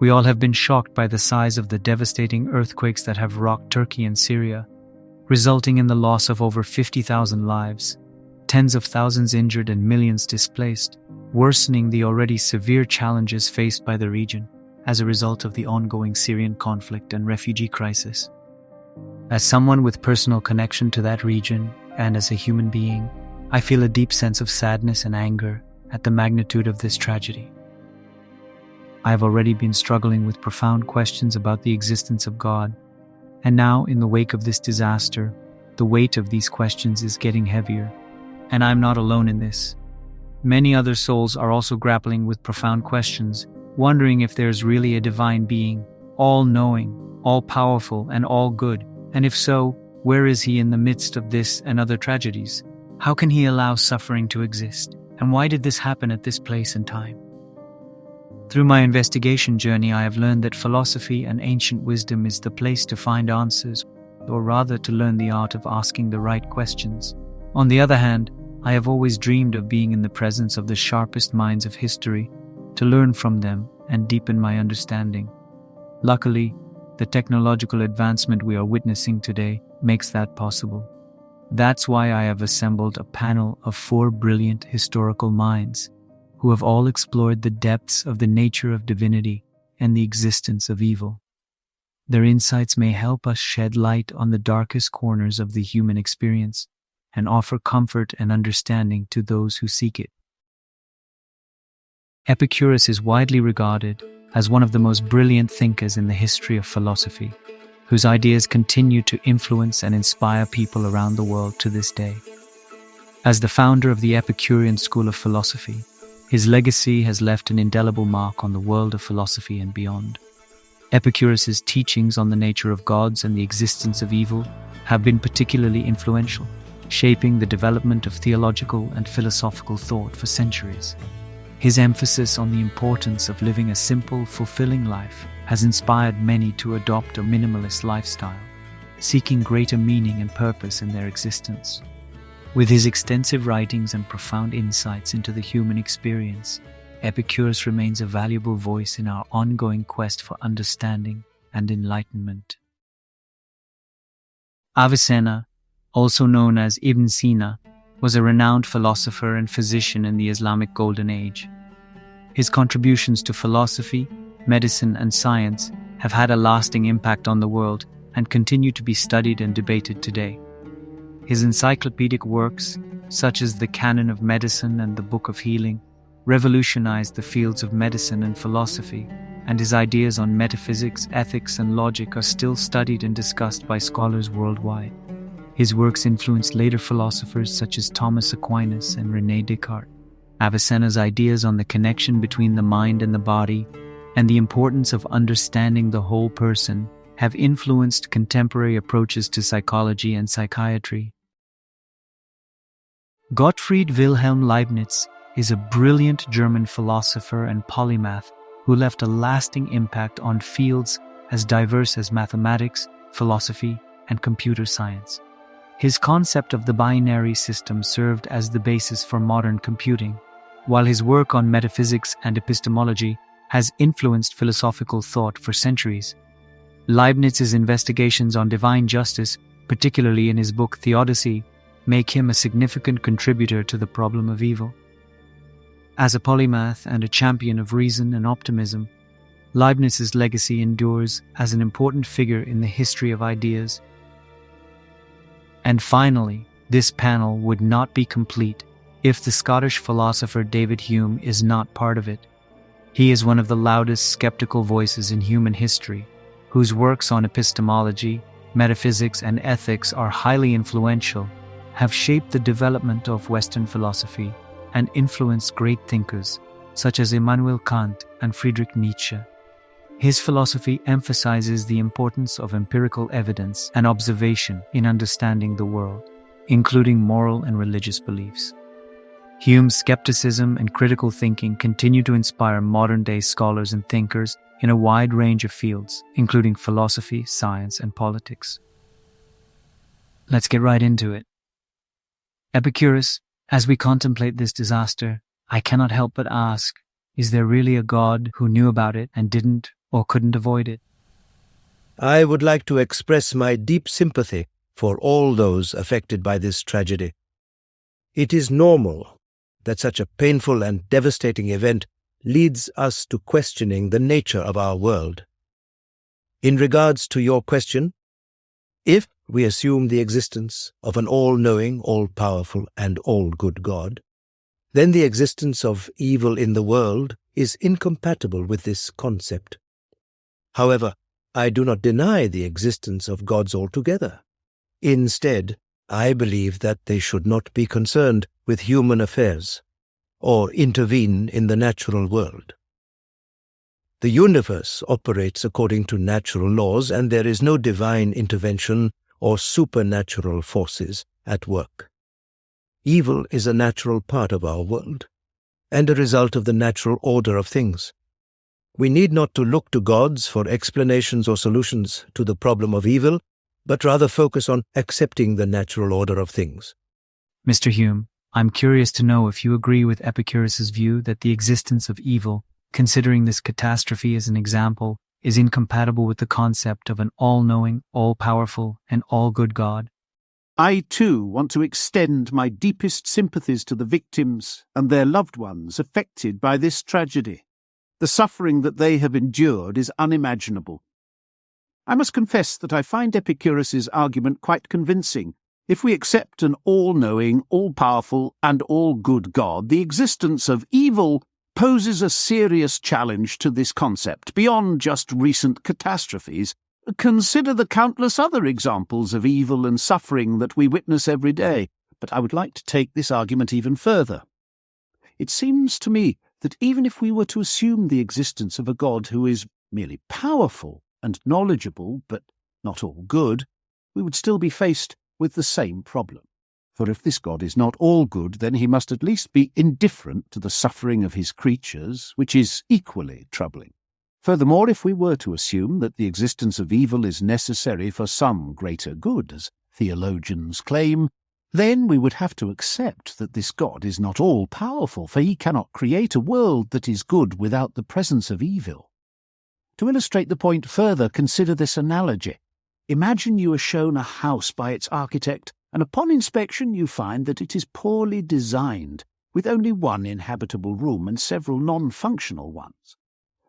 We all have been shocked by the size of the devastating earthquakes that have rocked Turkey and Syria, resulting in the loss of over 50,000 lives, tens of thousands injured and millions displaced, worsening the already severe challenges faced by the region as a result of the ongoing Syrian conflict and refugee crisis. As someone with personal connection to that region and as a human being, I feel a deep sense of sadness and anger at the magnitude of this tragedy. I have already been struggling with profound questions about the existence of God, and now, in the wake of this disaster, the weight of these questions is getting heavier, and I'm not alone in this. Many other souls are also grappling with profound questions, wondering if there's really a divine being, all-knowing, all-powerful, and all-good, and if so, where is he in the midst of this and other tragedies? How can he allow suffering to exist? And why did this happen at this place and time? Through my investigation journey, I have learned that philosophy and ancient wisdom is the place to find answers, or rather to learn the art of asking the right questions. On the other hand, I have always dreamed of being in the presence of the sharpest minds of history, to learn from them and deepen my understanding. Luckily, the technological advancement we are witnessing today makes that possible. That's why I have assembled a panel of 4 brilliant historical minds who have all explored the depths of the nature of divinity and the existence of evil. Their insights may help us shed light on the darkest corners of the human experience and offer comfort and understanding to those who seek it. Epicurus is widely regarded as one of the most brilliant thinkers in the history of philosophy, whose ideas continue to influence and inspire people around the world to this day. As the founder of the Epicurean school of philosophy, his legacy has left an indelible mark on the world of philosophy and beyond. Epicurus's teachings on the nature of gods and the existence of evil have been particularly influential, shaping the development of theological and philosophical thought for centuries. His emphasis on the importance of living a simple, fulfilling life has inspired many to adopt a minimalist lifestyle, seeking greater meaning and purpose in their existence. With his extensive writings and profound insights into the human experience, Epicurus remains a valuable voice in our ongoing quest for understanding and enlightenment. Avicenna, also known as Ibn Sina, was a renowned philosopher and physician in the Islamic Golden Age. His contributions to philosophy, medicine, and science have had a lasting impact on the world and continue to be studied and debated today. His encyclopedic works, such as the Canon of Medicine and the Book of Healing, revolutionized the fields of medicine and philosophy, and his ideas on metaphysics, ethics, and logic are still studied and discussed by scholars worldwide. His works influenced later philosophers such as Thomas Aquinas and René Descartes. Avicenna's ideas on the connection between the mind and the body, and the importance of understanding the whole person, have influenced contemporary approaches to psychology and psychiatry. Gottfried Wilhelm Leibniz is a brilliant German philosopher and polymath who left a lasting impact on fields as diverse as mathematics, philosophy, and computer science. His concept of the binary system served as the basis for modern computing, while his work on metaphysics and epistemology has influenced philosophical thought for centuries. Leibniz's investigations on divine justice, particularly in his book Theodicy, make him a significant contributor to the problem of evil. As a polymath and a champion of reason and optimism, Leibniz's legacy endures as an important figure in the history of ideas. And finally, this panel would not be complete if the Scottish philosopher David Hume is not part of it. He is one of the loudest skeptical voices in human history, whose works on epistemology, metaphysics, and ethics are highly influential, have shaped the development of Western philosophy, and influenced great thinkers such as Immanuel Kant and Friedrich Nietzsche. His philosophy emphasizes the importance of empirical evidence and observation in understanding the world, including moral and religious beliefs. Hume's skepticism and critical thinking continue to inspire modern-day scholars and thinkers in a wide range of fields, including philosophy, science, and politics. Let's get right into it. Epicurus, as we contemplate this disaster, I cannot help but ask, is there really a God who knew about it and didn't or couldn't avoid it? I would like to express my deep sympathy for all those affected by this tragedy. It is normal that such a painful and devastating event leads us to questioning the nature of our world. In regards to your question, if we assume the existence of an all-knowing, all-powerful, and all-good God, then the existence of evil in the world is incompatible with this concept. However, I do not deny the existence of gods altogether. Instead, I believe that they should not be concerned with human affairs or intervene in the natural world. The universe operates according to natural laws, and there is no divine intervention or supernatural forces at work. Evil is a natural part of our world, and a result of the natural order of things. We need not to look to gods for explanations or solutions to the problem of evil, but rather focus on accepting the natural order of things. Mr. Hume, I'm curious to know if you agree with Epicurus's view that the existence of evil, considering this catastrophe as an example, is incompatible with the concept of an all-knowing, all-powerful, and all-good God. I, too, want to extend my deepest sympathies to the victims and their loved ones affected by this tragedy. The suffering that they have endured is unimaginable. I must confess that I find Epicurus's argument quite convincing. If we accept an all-knowing, all-powerful, and all-good God, the existence of evil poses a serious challenge to this concept beyond just recent catastrophes. Consider the countless other examples of evil and suffering that we witness every day. But I would like to take this argument even further. It seems to me that even if we were to assume the existence of a God who is merely powerful and knowledgeable, but not all good, we would still be faced with the same problem. For if this God is not all good, then he must at least be indifferent to the suffering of his creatures, which is equally troubling. Furthermore, if we were to assume that the existence of evil is necessary for some greater good, as theologians claim, then we would have to accept that this God is not all-powerful, for he cannot create a world that is good without the presence of evil. To illustrate the point further, consider this analogy. Imagine you are shown a house by its architect, and upon inspection you find that it is poorly designed, with only one inhabitable room and several non-functional ones.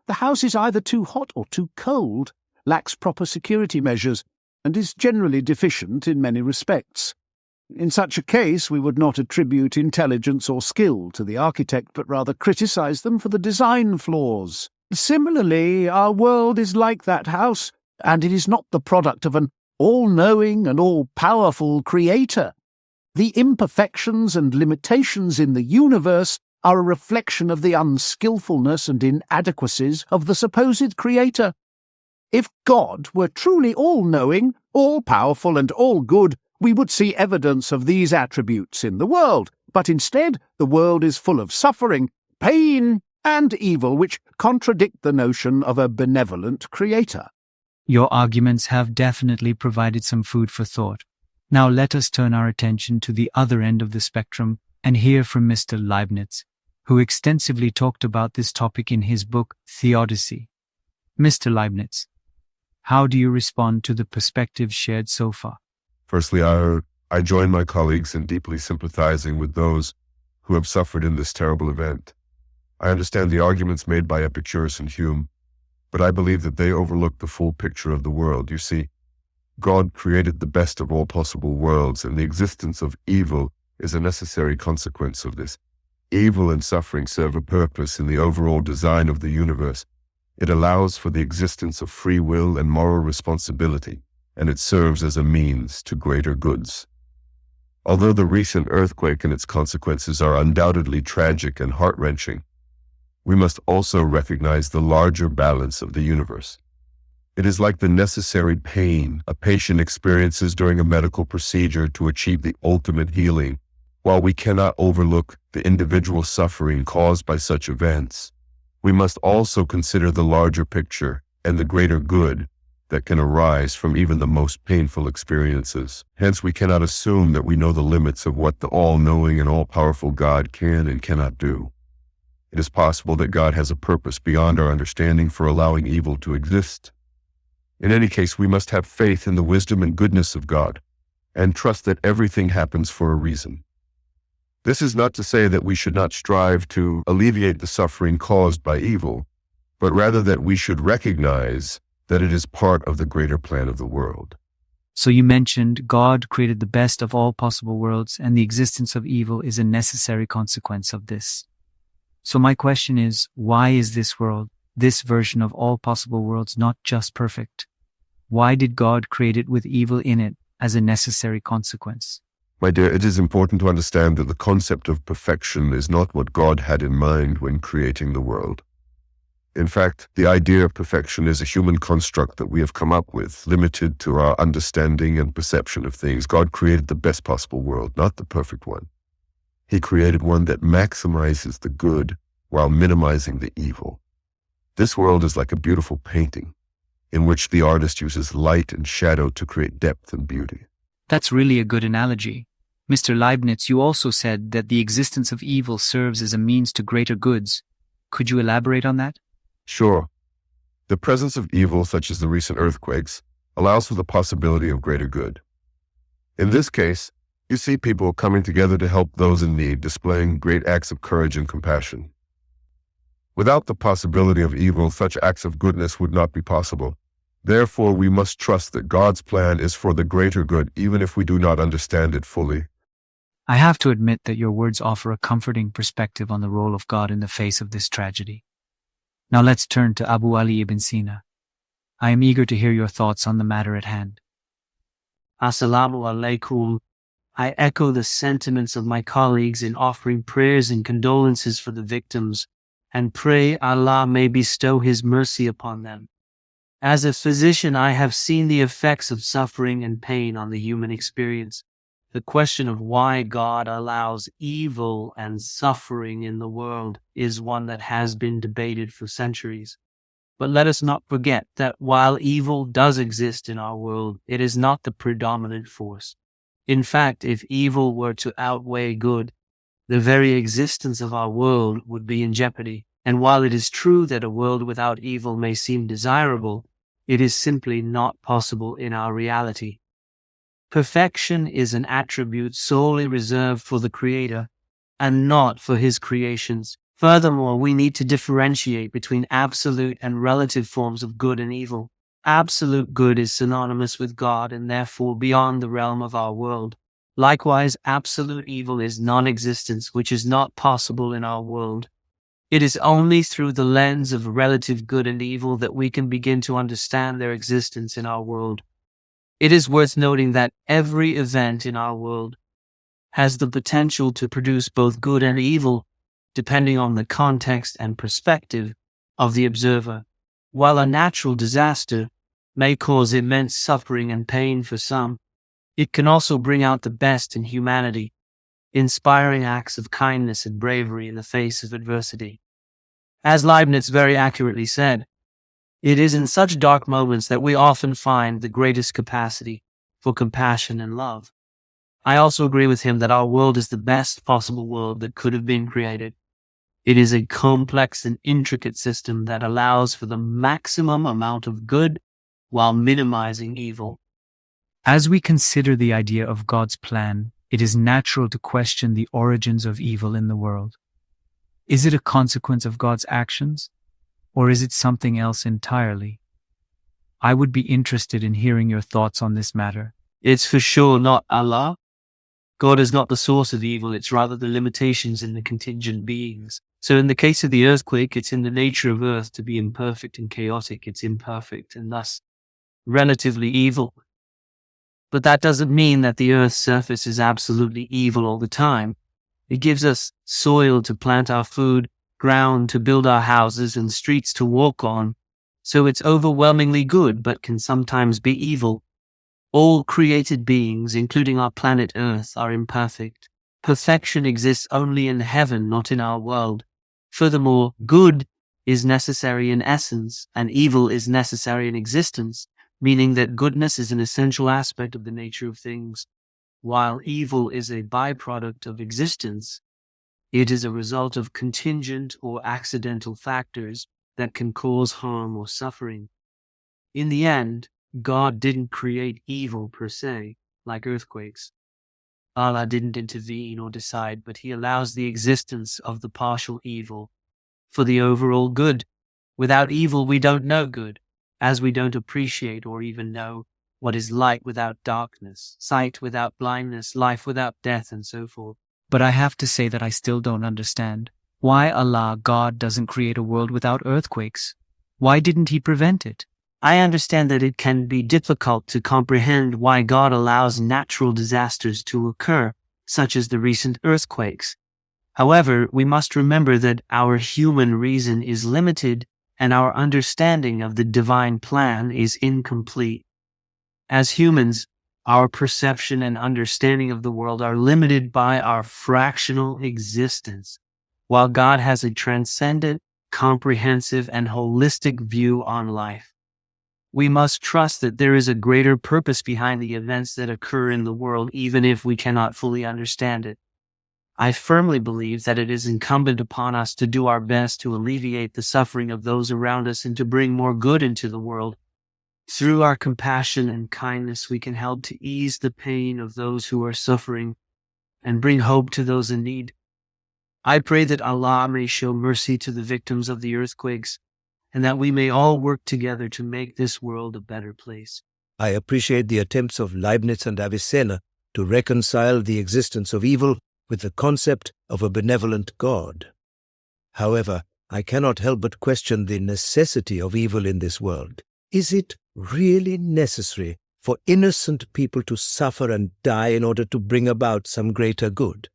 The house is either too hot or too cold, lacks proper security measures, and is generally deficient in many respects. In such a case, we would not attribute intelligence or skill to the architect, but rather criticize them for the design flaws. Similarly, our world is like that house, and it is not the product of an all-knowing and all-powerful creator. The imperfections and limitations in the universe are a reflection of the unskillfulness and inadequacies of the supposed creator. If God were truly all-knowing, all-powerful, and all-good, we would see evidence of these attributes in the world, but instead the world is full of suffering, pain, and evil, which contradict the notion of a benevolent creator. Your arguments have definitely provided some food for thought. Now let us turn our attention to the other end of the spectrum and hear from Mr. Leibniz, who extensively talked about this topic in his book, Theodicy. Mr. Leibniz, how do you respond to the perspectives shared so far? Firstly, I join my colleagues in deeply sympathizing with those who have suffered in this terrible event. I understand the arguments made by Epicurus and Hume, but I believe that they overlook the full picture of the world. You see, God created the best of all possible worlds, and the existence of evil is a necessary consequence of this. Evil and suffering serve a purpose in the overall design of the universe. It allows for the existence of free will and moral responsibility, and it serves as a means to greater goods. Although the recent earthquake and its consequences are undoubtedly tragic and heart-wrenching, we must also recognize the larger balance of the universe. It is like the necessary pain a patient experiences during a medical procedure to achieve the ultimate healing. While we cannot overlook the individual suffering caused by such events, we must also consider the larger picture and the greater good that can arise from even the most painful experiences. Hence, we cannot assume that we know the limits of what the all-knowing and all-powerful God can and cannot do. It is possible that God has a purpose beyond our understanding for allowing evil to exist. In any case, we must have faith in the wisdom and goodness of God, and trust that everything happens for a reason. This is not to say that we should not strive to alleviate the suffering caused by evil, but rather that we should recognize that it is part of the greater plan of the world. So you mentioned God created the best of all possible worlds, and the existence of evil is a necessary consequence of this. So my question is, why is this world, this version of all possible worlds, not just perfect? Why did God create it with evil in it as a necessary consequence? My dear, it is important to understand that the concept of perfection is not what God had in mind when creating the world. In fact, the idea of perfection is a human construct that we have come up with, limited to our understanding and perception of things. God created the best possible world, not the perfect one. He created one that maximizes the good while minimizing the evil. This world is like a beautiful painting, in which the artist uses light and shadow to create depth and beauty. That's really a good analogy. Mr. Leibniz, you also said that the existence of evil serves as a means to greater goods. Could you elaborate on that? Sure. The presence of evil, such as the recent earthquakes, allows for the possibility of greater good. In this case, you see people coming together to help those in need, displaying great acts of courage and compassion. Without the possibility of evil, such acts of goodness would not be possible. Therefore, we must trust that God's plan is for the greater good, even if we do not understand it fully. I have to admit that your words offer a comforting perspective on the role of God in the face of this tragedy. Now let's turn to Abu Ali ibn Sina. I am eager to hear your thoughts on the matter at hand. Assalamu alaikum. I echo the sentiments of my colleagues in offering prayers and condolences for the victims, and pray Allah may bestow His mercy upon them. As a physician, I have seen the effects of suffering and pain on the human experience. The question of why God allows evil and suffering in the world is one that has been debated for centuries. But let us not forget that while evil does exist in our world, it is not the predominant force. In fact, if evil were to outweigh good, the very existence of our world would be in jeopardy. And while it is true that a world without evil may seem desirable, it is simply not possible in our reality. Perfection is an attribute solely reserved for the Creator and not for His creations. Furthermore, we need to differentiate between absolute and relative forms of good and evil. Absolute good is synonymous with God and therefore beyond the realm of our world. Likewise, absolute evil is non-existence, which is not possible in our world. It is only through the lens of relative good and evil that we can begin to understand their existence in our world. It is worth noting that every event in our world has the potential to produce both good and evil, depending on the context and perspective of the observer. While a natural disaster may cause immense suffering and pain for some, it can also bring out the best in humanity, inspiring acts of kindness and bravery in the face of adversity. As Leibniz very accurately said, it is in such dark moments that we often find the greatest capacity for compassion and love. I also agree with him that our world is the best possible world that could have been created. It is a complex and intricate system that allows for the maximum amount of good while minimizing evil. As we consider the idea of God's plan, it is natural to question the origins of evil in the world. Is it a consequence of God's actions? Or is it something else entirely? I would be interested in hearing your thoughts on this matter. It's for sure not Allah. God is not the source of evil, it's rather the limitations in the contingent beings. So in the case of the earthquake, it's in the nature of Earth to be imperfect and chaotic. It's imperfect and thus relatively evil. But that doesn't mean that the Earth's surface is absolutely evil all the time. It gives us soil to plant our food, ground to build our houses, and streets to walk on. So it's overwhelmingly good, but can sometimes be evil. All created beings, including our planet Earth, are imperfect. Perfection exists only in heaven, not in our world. Furthermore, good is necessary in essence, and evil is necessary in existence, meaning that goodness is an essential aspect of the nature of things, while evil is a byproduct of existence. It is a result of contingent or accidental factors that can cause harm or suffering. In the end, God didn't create evil per se, like earthquakes. Allah didn't intervene or decide, but He allows the existence of the partial evil for the overall good. Without evil, we don't know good, as we don't appreciate or even know what is light without darkness, sight without blindness, life without death, and so forth. But I have to say that I still don't understand why Allah, God, doesn't create a world without earthquakes. Why didn't He prevent it? I understand that it can be difficult to comprehend why God allows natural disasters to occur, such as the recent earthquakes. However, we must remember that our human reason is limited and our understanding of the divine plan is incomplete. As humans, our perception and understanding of the world are limited by our fractional existence, while God has a transcendent, comprehensive, and holistic view on life. We must trust that there is a greater purpose behind the events that occur in the world, even if we cannot fully understand it. I firmly believe that it is incumbent upon us to do our best to alleviate the suffering of those around us and to bring more good into the world. Through our compassion and kindness, we can help to ease the pain of those who are suffering and bring hope to those in need. I pray that Allah may show mercy to the victims of the earthquakes, and that we may all work together to make this world a better place. I appreciate the attempts of Leibniz and Avicenna to reconcile the existence of evil with the concept of a benevolent God. However, I cannot help but question the necessity of evil in this world. Is it really necessary for innocent people to suffer and die in order to bring about some greater good?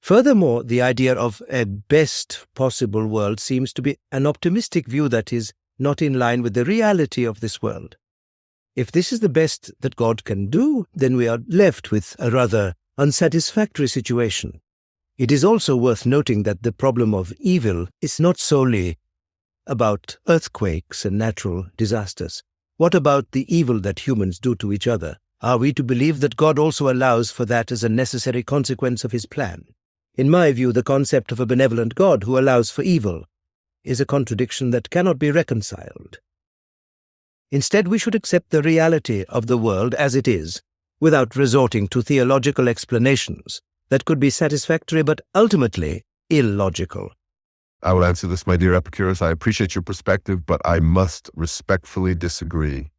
Furthermore, the idea of a best possible world seems to be an optimistic view that is not in line with the reality of this world. If this is the best that God can do, then we are left with a rather unsatisfactory situation. It is also worth noting that the problem of evil is not solely about earthquakes and natural disasters. What about the evil that humans do to each other? Are we to believe that God also allows for that as a necessary consequence of His plan? In my view, the concept of a benevolent God who allows for evil is a contradiction that cannot be reconciled. Instead, we should accept the reality of the world as it is, without resorting to theological explanations that could be satisfactory but ultimately illogical. I will answer this, my dear Epicurus. I appreciate your perspective, but I must respectfully disagree.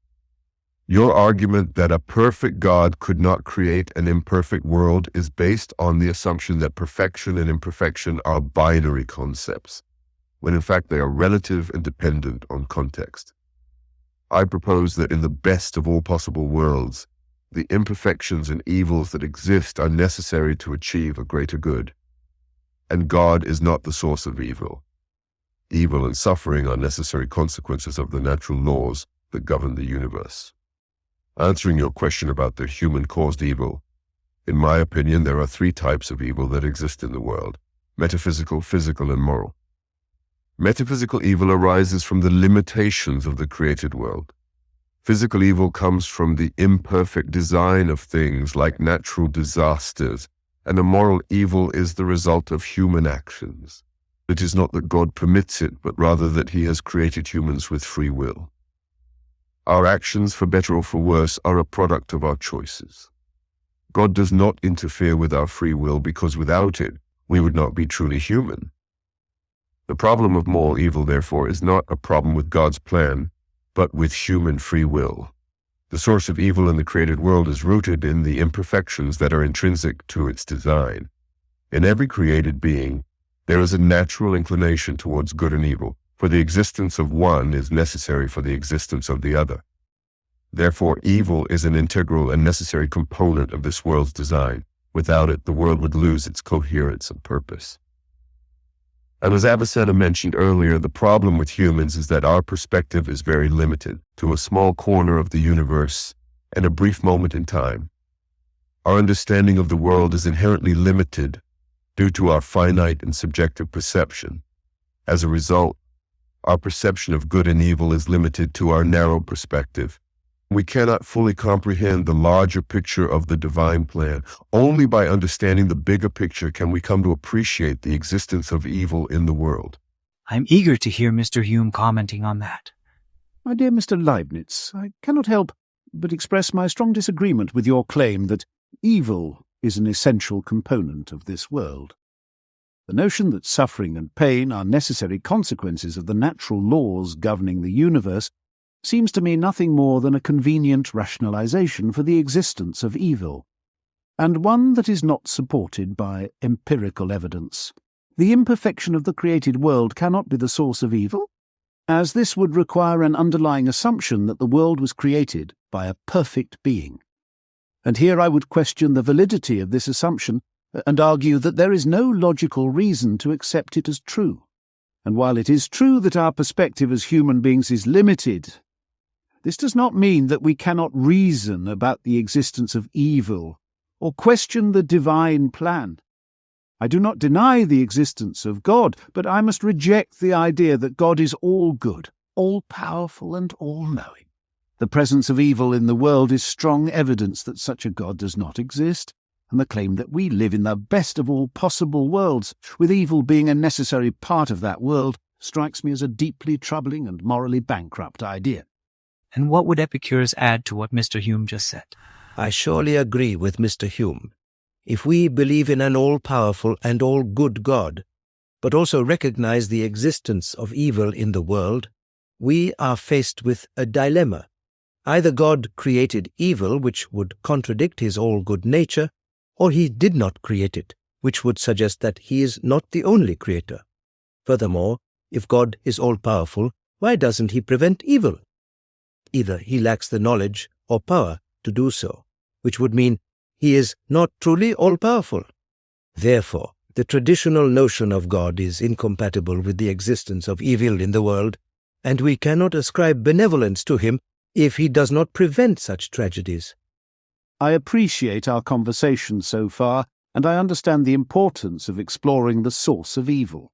Your argument that a perfect God could not create an imperfect world is based on the assumption that perfection and imperfection are binary concepts, when in fact they are relative and dependent on context. I propose that in the best of all possible worlds, the imperfections and evils that exist are necessary to achieve a greater good. And God is not the source of evil. Evil and suffering are necessary consequences of the natural laws that govern the universe. Answering your question about the human-caused evil, in my opinion, there are three types of evil that exist in the world: metaphysical, physical, and moral. Metaphysical evil arises from the limitations of the created world. Physical evil comes from the imperfect design of things like natural disasters, and a moral evil is the result of human actions. It is not that God permits it, but rather that He has created humans with free will. Our actions, for better or for worse, are a product of our choices. God does not interfere with our free will because without it, we would not be truly human. The problem of moral evil, therefore, is not a problem with God's plan, but with human free will. The source of evil in the created world is rooted in the imperfections that are intrinsic to its design. In every created being, there is a natural inclination towards good and evil, for the existence of one is necessary for the existence of the other. Therefore, evil is an integral and necessary component of this world's design. Without it, the world would lose its coherence and purpose. And as Avicenna mentioned earlier, the problem with humans is that our perspective is very limited to a small corner of the universe and a brief moment in time. Our understanding of the world is inherently limited due to our finite and subjective perception. As a result, our perception of good and evil is limited to our narrow perspective, We cannot fully comprehend the larger picture of the divine plan. Only by understanding the bigger picture can we come to appreciate the existence of evil in the world. I'm eager to hear Mr. Hume commenting on that. My dear Mr. Leibniz, I cannot help but express my strong disagreement with your claim that evil is an essential component of this world. The notion that suffering and pain are necessary consequences of the natural laws governing the universe seems to me nothing more than a convenient rationalization for the existence of evil, and one that is not supported by empirical evidence. The imperfection of the created world cannot be the source of evil, as this would require an underlying assumption that the world was created by a perfect being. And here I would question the validity of this assumption and argue that there is no logical reason to accept it as true. And while it is true that our perspective as human beings is limited, this does not mean that we cannot reason about the existence of evil or question the divine plan. I do not deny the existence of God, but I must reject the idea that God is all good, all-powerful and all-knowing. The presence of evil in the world is strong evidence that such a God does not exist, and the claim that we live in the best of all possible worlds, with evil being a necessary part of that world, strikes me as a deeply troubling and morally bankrupt idea. And what would Epicurus add to what Mr. Hume just said? I surely agree with Mr. Hume. If we believe in an all-powerful and all-good God, but also recognize the existence of evil in the world, we are faced with a dilemma. Either God created evil, which would contradict his all-good nature, or he did not create it, which would suggest that he is not the only creator. Furthermore, if God is all-powerful, why doesn't he prevent evil? Either he lacks the knowledge or power to do so, which would mean he is not truly all-powerful. Therefore, the traditional notion of God is incompatible with the existence of evil in the world, and we cannot ascribe benevolence to him if he does not prevent such tragedies. I appreciate our conversation so far, and I understand the importance of exploring the source of evil.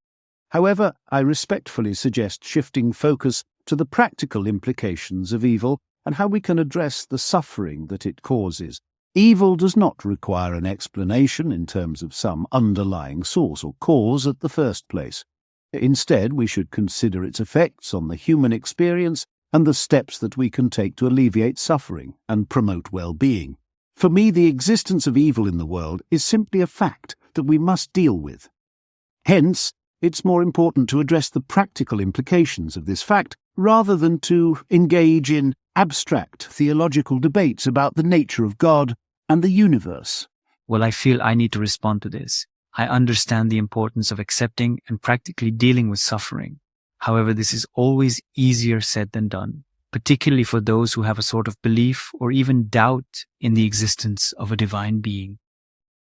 However, I respectfully suggest shifting focus to the practical implications of evil and how we can address the suffering that it causes. Evil does not require an explanation in terms of some underlying source or cause at the first place. Instead, we should consider its effects on the human experience and the steps that we can take to alleviate suffering and promote well-being. For me, the existence of evil in the world is simply a fact that we must deal with. Hence, it's more important to address the practical implications of this fact rather than to engage in abstract theological debates about the nature of God and the universe. Well, I feel I need to respond to this. I understand the importance of accepting and practically dealing with suffering. However, this is always easier said than done, particularly for those who have a sort of belief or even doubt in the existence of a divine being.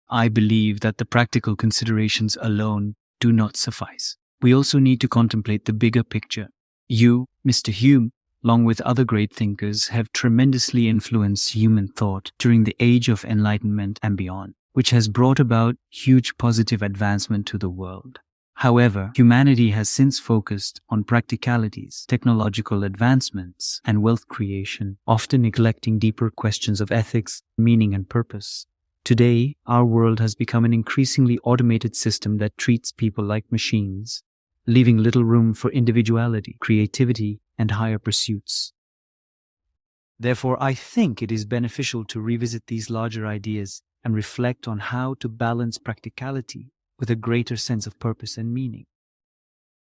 I believe that the practical considerations alone do not suffice. We also need to contemplate the bigger picture. You, Mr. Hume, along with other great thinkers, have tremendously influenced human thought during the Age of Enlightenment and beyond, which has brought about huge positive advancement to the world. However, humanity has since focused on practicalities, technological advancements, and wealth creation, often neglecting deeper questions of ethics, meaning, and purpose. Today, our world has become an increasingly automated system that treats people like machines, leaving little room for individuality, creativity, and higher pursuits. Therefore, I think it is beneficial to revisit these larger ideas and reflect on how to balance practicality with a greater sense of purpose and meaning.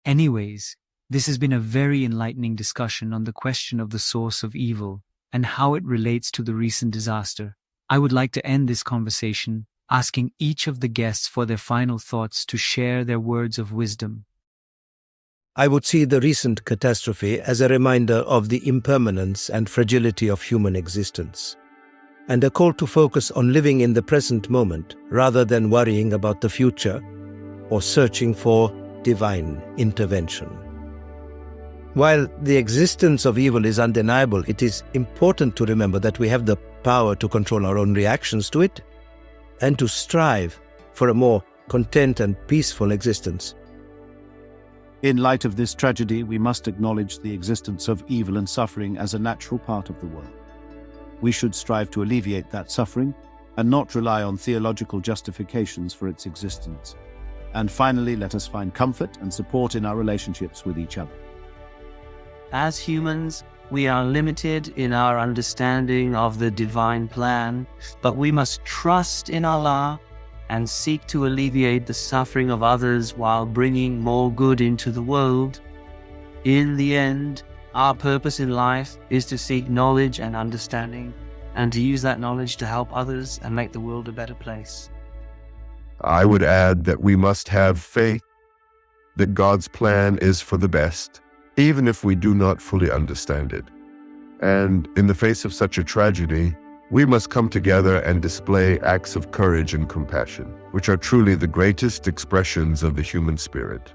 Anyways, this has been a very enlightening discussion on the question of the source of evil and how it relates to the recent disaster. I would like to end this conversation asking each of the guests for their final thoughts to share their words of wisdom. I would see the recent catastrophe as a reminder of the impermanence and fragility of human existence, and a call to focus on living in the present moment rather than worrying about the future or searching for divine intervention. While the existence of evil is undeniable, it is important to remember that we have the power to control our own reactions to it and to strive for a more content and peaceful existence. In light of this tragedy, we must acknowledge the existence of evil and suffering as a natural part of the world. We should strive to alleviate that suffering and not rely on theological justifications for its existence. And finally, let us find comfort and support in our relationships with each other. As humans, we are limited in our understanding of the divine plan, but we must trust in Allah and seek to alleviate the suffering of others while bringing more good into the world. In the end, our purpose in life is to seek knowledge and understanding, and to use that knowledge to help others and make the world a better place. I would add that we must have faith that God's plan is for the best, even if we do not fully understand it. And in the face of such a tragedy, we must come together and display acts of courage and compassion, which are truly the greatest expressions of the human spirit.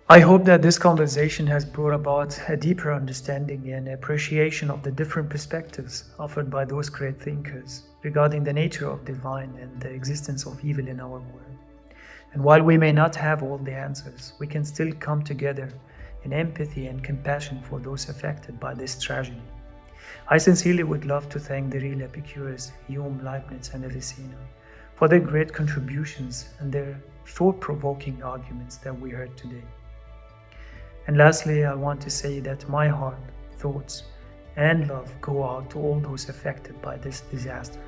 I hope that this conversation has brought about a deeper understanding and appreciation of the different perspectives offered by those great thinkers regarding the nature of divine and the existence of evil in our world. And while we may not have all the answers, we can still come together in empathy and compassion for those affected by this tragedy. I sincerely would love to thank the real Epicurus, Hume, Leibniz and Avicenna for their great contributions and their thought-provoking arguments that we heard today. And lastly, I want to say that my heart, thoughts, and love go out to all those affected by this disaster.